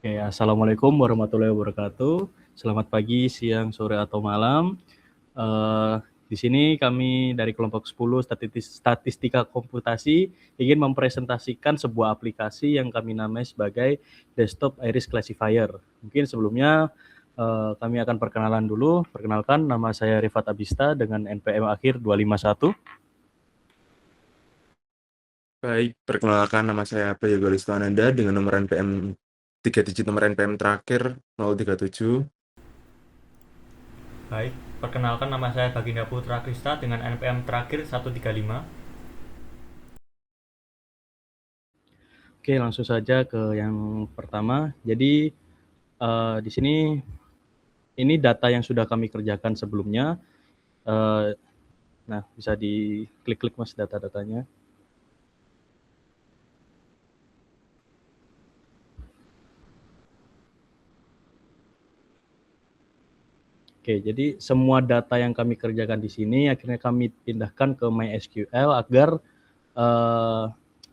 Oke, assalamualaikum warahmatullahi wabarakatuh. Selamat pagi, siang, sore atau malam. Di sini kami dari kelompok 10 Statistika Komputasi ingin mempresentasikan sebuah aplikasi yang kami namai sebagai Desktop Iris Classifier. Mungkin sebelumnya kami akan perkenalan dulu. Perkenalkan, nama saya Rifat Abista dengan NPM akhir 251. Baik, perkenalkan nama saya Bayogo Ananda dengan nomor NPM 3 digit nomor NPM terakhir 037. Baik, perkenalkan nama saya Baginda Putra Krista dengan NPM terakhir 135. Oke, langsung saja ke yang pertama. Jadi di sini ini data yang sudah kami kerjakan sebelumnya. Nah, bisa diklik-klik Mas data-datanya. Oke, jadi semua data yang kami kerjakan di sini akhirnya kami pindahkan ke MySQL agar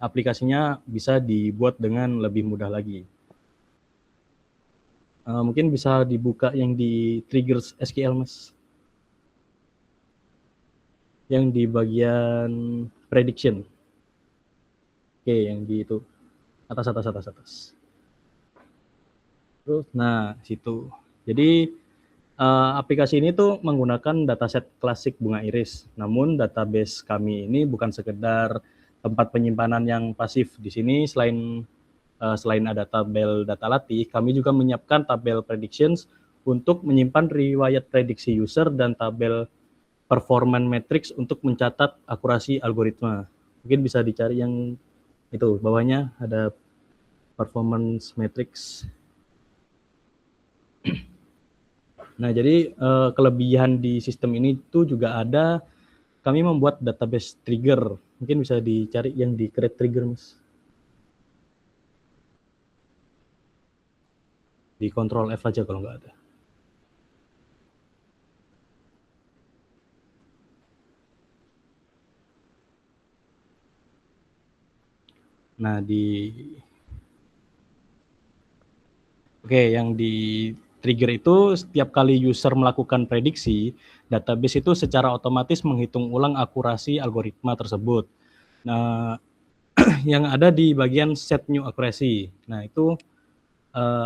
aplikasinya bisa dibuat dengan lebih mudah lagi. Mungkin bisa dibuka yang di triggers SQL, Mas. Yang di bagian prediction. Oke, yang di itu. Atas. Terus, nah, situ. Jadi, aplikasi ini tuh menggunakan dataset klasik bunga iris. Namun, database kami ini bukan sekedar tempat penyimpanan yang pasif. Di sini selain ada tabel data latih, kami juga menyiapkan tabel predictions untuk menyimpan riwayat prediksi user dan tabel performance matrix untuk mencatat akurasi algoritma. Mungkin bisa dicari yang itu, bawahnya ada performance matrix. Nah, jadi kelebihan di sistem ini tuh juga ada, kami membuat database trigger. Mungkin bisa dicari yang di create trigger, Mas. Di Ctrl F aja kalau nggak ada. Nah, yang di trigger itu setiap kali user melakukan prediksi, database itu secara otomatis menghitung ulang akurasi algoritma tersebut. Nah, yang ada di bagian set new accuracy. Nah, itu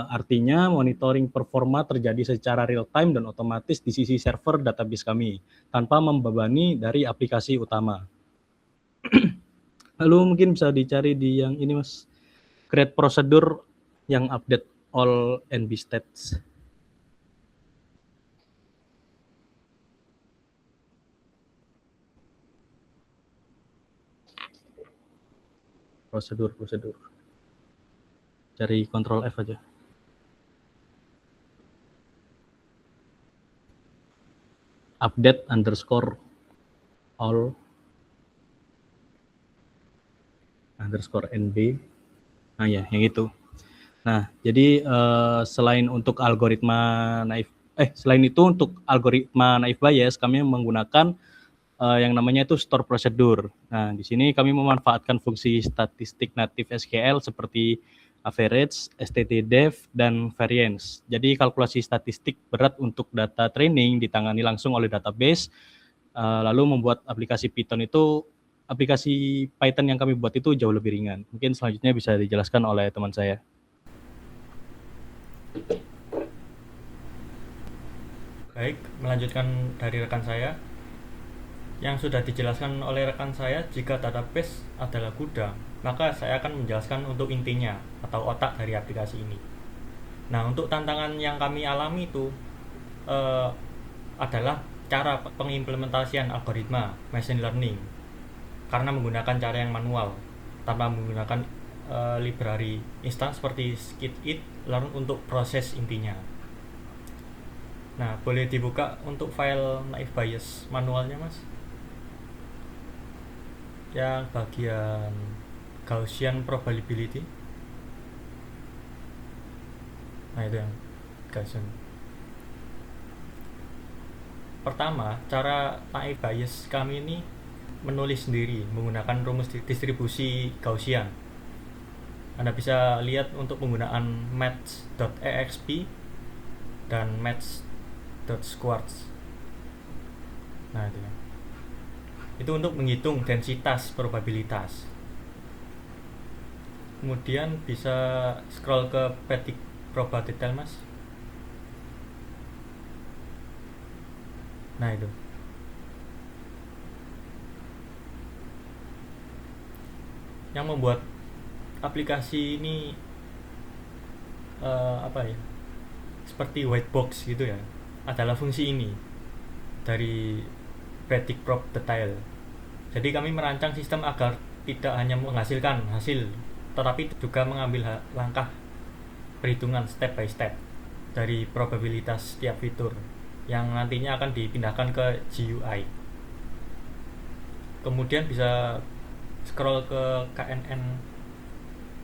artinya monitoring performa terjadi secara real time dan otomatis di sisi server database kami, tanpa membebani dari aplikasi utama. Lalu mungkin bisa dicari di yang ini, Mas, create procedure yang update all NB stats. Prosedur. Cari Ctrl F aja. Update underscore all underscore NB. Nah ya, yang itu. Nah, jadi selain itu untuk algoritma naive Bayes, kami menggunakan yang namanya itu store procedure. Nah, di sini kami memanfaatkan fungsi statistik native SQL seperti average, stdef, dan variance. Jadi kalkulasi statistik berat untuk data training ditangani langsung oleh database, lalu membuat aplikasi Python yang kami buat itu jauh lebih ringan. Mungkin selanjutnya bisa dijelaskan oleh teman saya. Baik, melanjutkan dari rekan saya. Yang sudah dijelaskan oleh rekan saya, jika database adalah gudang, maka saya akan menjelaskan untuk intinya atau otak dari aplikasi ini. Nah, untuk tantangan yang kami alami itu adalah cara pengimplementasian algoritma machine learning karena menggunakan cara yang manual tanpa menggunakan library instan seperti scikit learn untuk proses intinya. Nah, boleh dibuka untuk file naive Bayes manualnya, Mas? Yang bagian Gaussian probability. Nah, itu yang Gaussian. Pertama, cara naive Bayes kami ini menulis sendiri menggunakan rumus distribusi Gaussian. Anda bisa lihat untuk penggunaan match.exp dan match.squarts. Nah, itu ya. Itu untuk menghitung densitas probabilitas. Kemudian bisa scroll ke predict proba detail, Mas. Nah, itu. Yang membuat aplikasi ini apa ya? Seperti white box gitu ya. Adalah fungsi ini dari predict probe detail. Jadi kami merancang sistem agar tidak hanya menghasilkan hasil, tetapi juga mengambil langkah perhitungan step by step dari probabilitas setiap fitur yang nantinya akan dipindahkan ke GUI. Kemudian bisa scroll ke KNN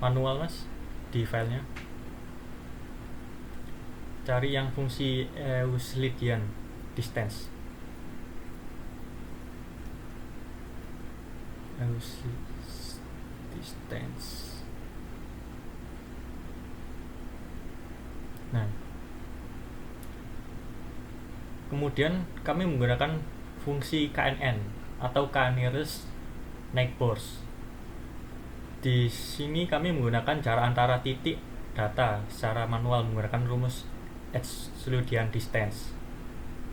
manual, Mas, di filenya. Cari yang fungsi Euclidean distance. Distance. Nah, kemudian kami menggunakan fungsi KNN atau K-nearest neighbors. Di sini kami menggunakan jarak antara titik data secara manual menggunakan rumus Euclidean distance.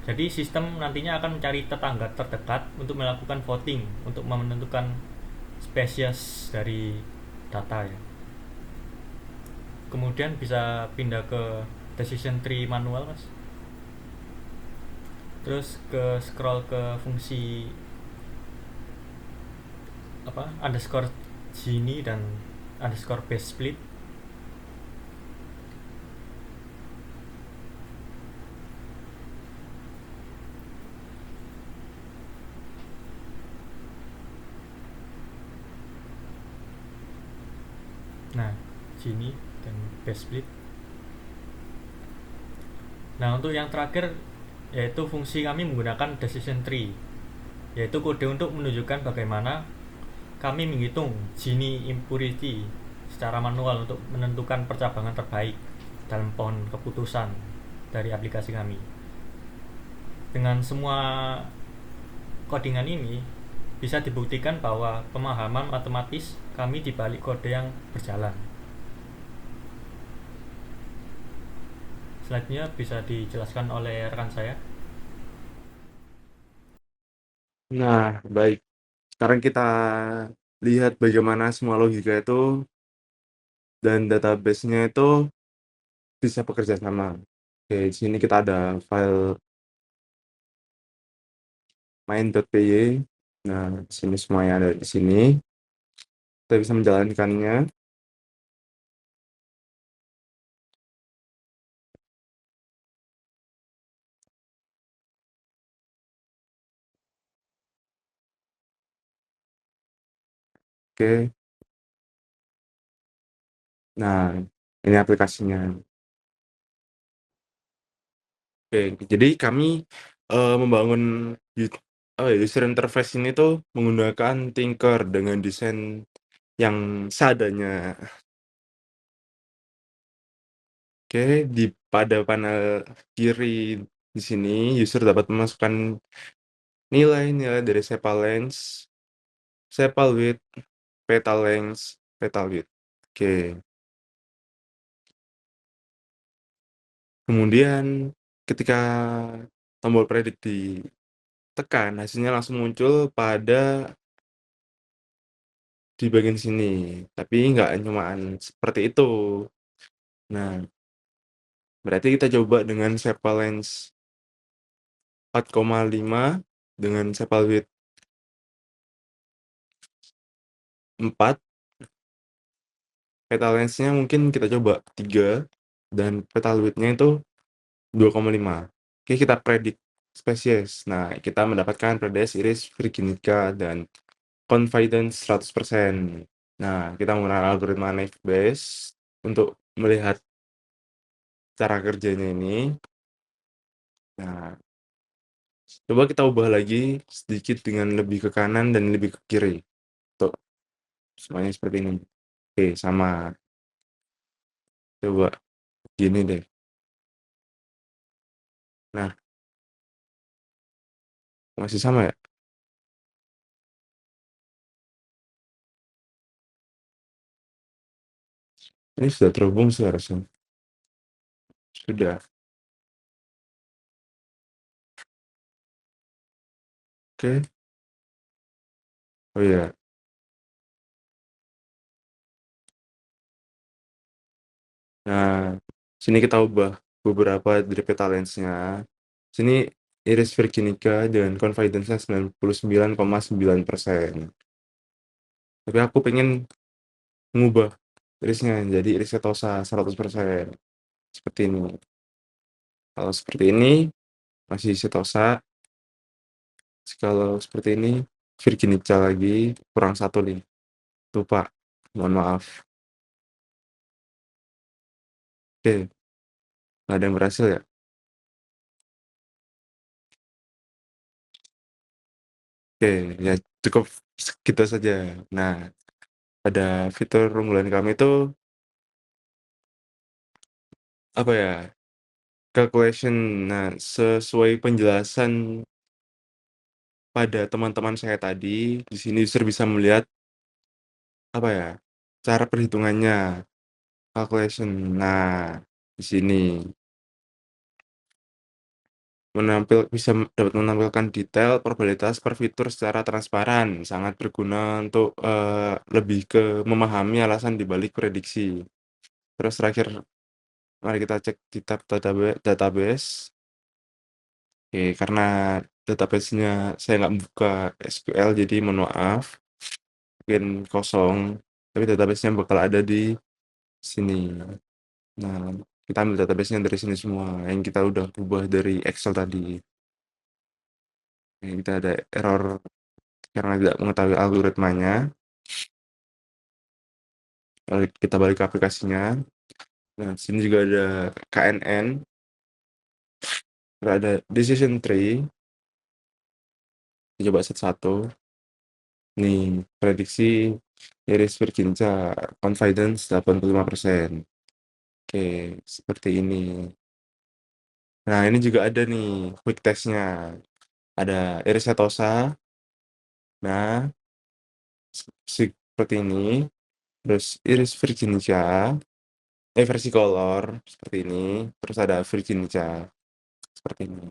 Jadi sistem nantinya akan mencari tetangga terdekat untuk melakukan voting untuk menentukan spesies dari data ya. Kemudian bisa pindah ke decision tree manual, Mas. Terus scroll ke fungsi underscore Gini dan underscore base split. Nah, Gini dan base split. Nah, untuk yang terakhir yaitu fungsi kami menggunakan decision tree, yaitu kode untuk menunjukkan bagaimana kami menghitung Gini impurity secara manual untuk menentukan percabangan terbaik dalam pohon keputusan dari aplikasi kami. Dengan semua codingan ini bisa dibuktikan bahwa pemahaman matematis kami di balik kode yang berjalan. Selanjutnya bisa dijelaskan oleh rekan saya. Nah, baik. Sekarang kita lihat bagaimana semua logika itu dan database-nya itu bisa bekerja sama. Oke, di sini kita ada file main.py. Nah, di sini semuanya ada di sini. Kita bisa menjalankannya. Oke. Nah, ini aplikasinya. Oke, jadi kami membangun user interface ini tuh menggunakan Tinker dengan desain yang seadanya. Oke, pada panel kiri di sini user dapat memasukkan nilai-nilai dari sepal length, sepal width, petal length, petal width. Oke. Kemudian ketika tombol predict ditekan, hasilnya langsung muncul di bagian sini. Tapi nggak cuman seperti itu. Nah, berarti kita coba dengan sepal length 4,5 dengan sepal width 4. Petal length-nya mungkin kita coba 3 dan petal width-nya itu 2,5. Oke, kita predict spesies. Nah, kita mendapatkan Proteus iris virginica dan confidence 100%. Nah, kita menggunakan algoritma naive Bayes untuk melihat cara kerjanya ini. Nah, coba kita ubah lagi sedikit dengan lebih ke kanan dan lebih ke kiri. Tuh, semuanya seperti ini. Oke, sama. Coba gini deh. Nah, masih sama ya? Ini sudah terhubung sih harusnya. Sudah. Oke. Oh iya. Nah, sini kita ubah beberapa dari peta lensnya. Sini iris virginica dengan confidence-nya 99,9%. Tapi aku pengen ngubah irisnya jadi iris setosa 100%. Seperti ini. Kalau seperti ini masih setosa. Kalau seperti ini virginica lagi kurang satu nih. Tuh Pak, mohon maaf. Oke, nggak ada yang berhasil ya? Oke, ya cukup segitu saja. Nah, pada fitur unggulan kami itu apa ya? Calculation. Nah, sesuai penjelasan pada teman-teman saya tadi, di sini user bisa melihat apa ya? Cara perhitungannya, calculation. Nah, di sini bisa dapat menampilkan detail probabilitas per fitur secara transparan, sangat berguna untuk lebih ke memahami alasan dibalik prediksi. Terus terakhir, mari kita cek di tab database. Oke, karena database-nya saya nggak buka SQL, jadi mohon maaf, mungkin kosong, tapi database-nya bakal ada di sini. Nah, kita ambil database-nya dari sini semua, yang kita udah ubah dari Excel tadi. Kita ada error karena tidak mengetahui algoritmanya. Lalu kita balik ke aplikasinya. Nah, sini juga ada KNN, ada decision tree. Coba satu-satu. Nih, prediksi iris virginica confidence 85%. Oke, seperti ini. Nah, ini juga ada nih quick test-nya. Ada iris setosa. Nah, seperti ini. Terus iris virginica, versi color seperti ini. Terus ada virginica seperti ini.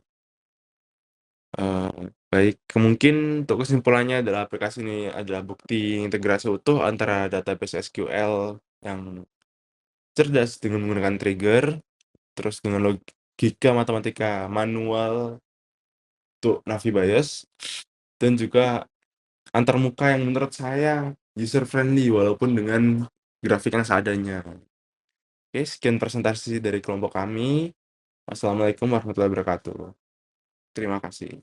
Baik, mungkin untuk kesimpulannya adalah aplikasi ini adalah bukti integrasi utuh antara database SQL yang cerdas dengan menggunakan trigger, terus dengan logika matematika manual untuk Navi Bayes, dan juga antarmuka yang menurut saya user friendly walaupun dengan grafik yang seadanya. Oke, sekian presentasi dari kelompok kami. Wassalamualaikum warahmatullahi wabarakatuh. Terima kasih.